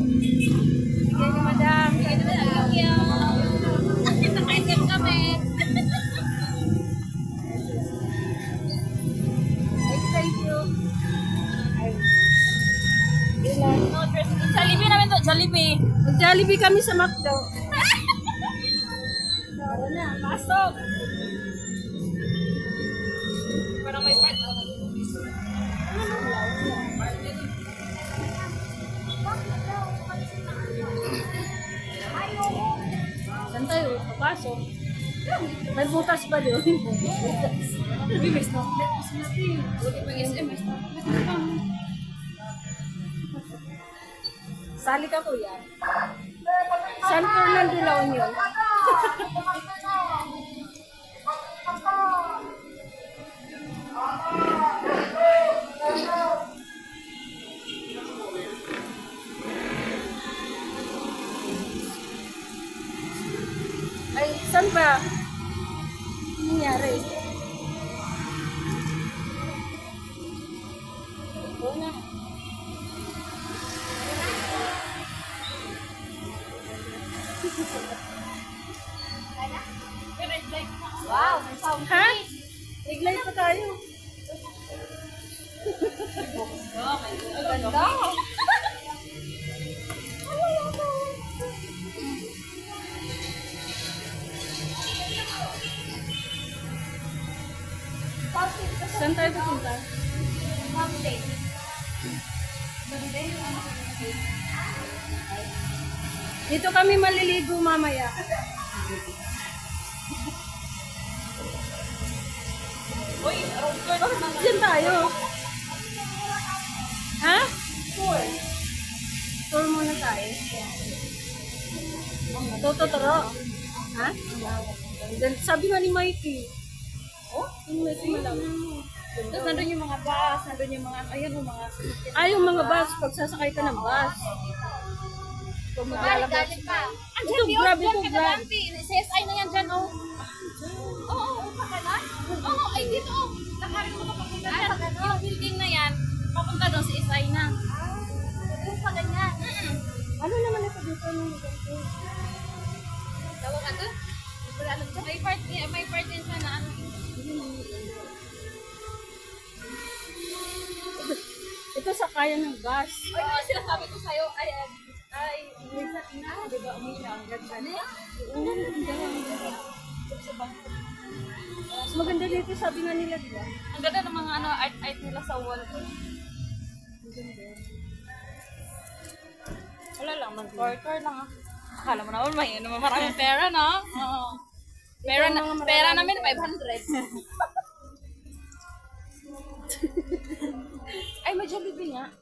Bigyan ni madam. Bigyan ni madam. Nakaisip kami. Thank you. No, Jollibee namin to. Jollibee. Mag-Jollibee kami sa McDo. Tara na, pasok. Parang may part. Saan tayo? Papasok. May butas pa doon. May snowflake. Buti pang SM, may snowflake. Sali ka kuya. San Fernando La Union. Ay, saan ba? Ano nangyari? Oo na. Wow, may sound. Ha? Iglay pa tayo. Ganda. Saan tayo pupunta? Dito kami maliligo mamaya. Uy, Diyan tayo. Ha? tour. Tour muna tayo. Totoro. Ha? Sabi nga ni Mikey. Oh? Yung Mikey malam. Tapos nandun yung mga bus, nandun yung mga, ayun yung mga sasakyan. Ah, yung mga bus. Pag sasakay ka ng bus. Pag maglalabas. Ito, Grab ito, Grab. CSI na yan dyan, oh. Oo, pagalan? Oo, ay dito, oh. Nakarin mo papunta dyan. Yung building na yan, papunta doon, CSI na. Yung paganyan. Ano naman ito dito? Tawag ka doon? May part din siya na ano. Ito sakayan ng bus. Ay, ano sinasabi ko sa'yo? Minsan na, di ba, umiiyak ang ganda niya? Mas maganda dito, sabi nga nila, di ba? Ang ganda ng mga ano, art nila sa wall. Wala lang, mag-tour lang ah. Akala mo naman, maraming pera, no? Oo. Pera namin, 500. Ay, may Jollibee nga.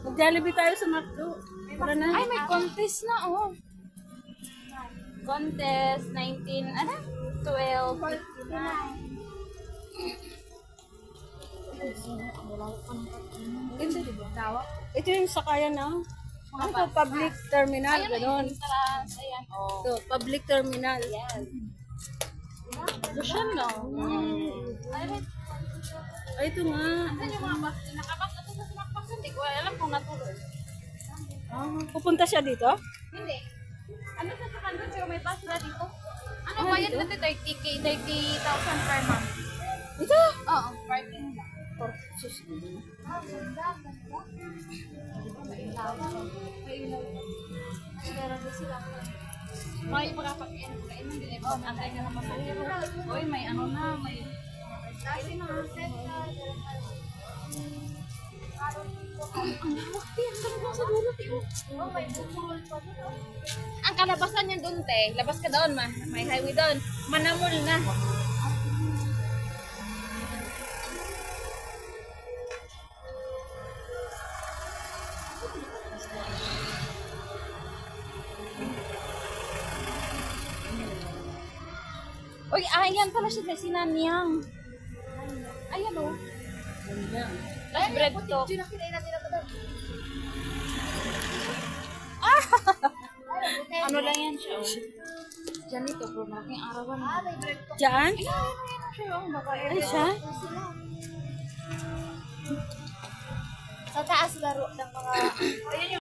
Mag-Jollibee tayo sa McDo. Tara na. Ay, may contest na, oh. Contest, 19, ano? 12. Ganda, di ba? Ito yung sakayan ng ano to, public terminal, gano'n. Ayan, oh. Ito, public terminal. Yes. Lucian, no? Ay, ito nga. Saan yung mga bus? Nakabas na ito sa Smakbox. Hindi ko alam kung natuloy. Pupunta siya dito? Hindi. Ano sa kanto pero may bus na dito? Ano bayad na 30K, 30,000 per month. Ito? Oo, parking lang. May pagkapag-end din. Antay ka na masahiro. Uy, may ano na, may... Kasi na, ang kalabasan niya doon, te. Labas ka doon, may highway doon. Manamul na. Uy, ayan pala siya, sinanyang. Ayan o. Last bread to. Ano lang yan siya? Diyan ito, bro. Malaking arawan. Diyan? Ayan siya. Baka Ay, siya? sa taas laro ng mga... Ayun yung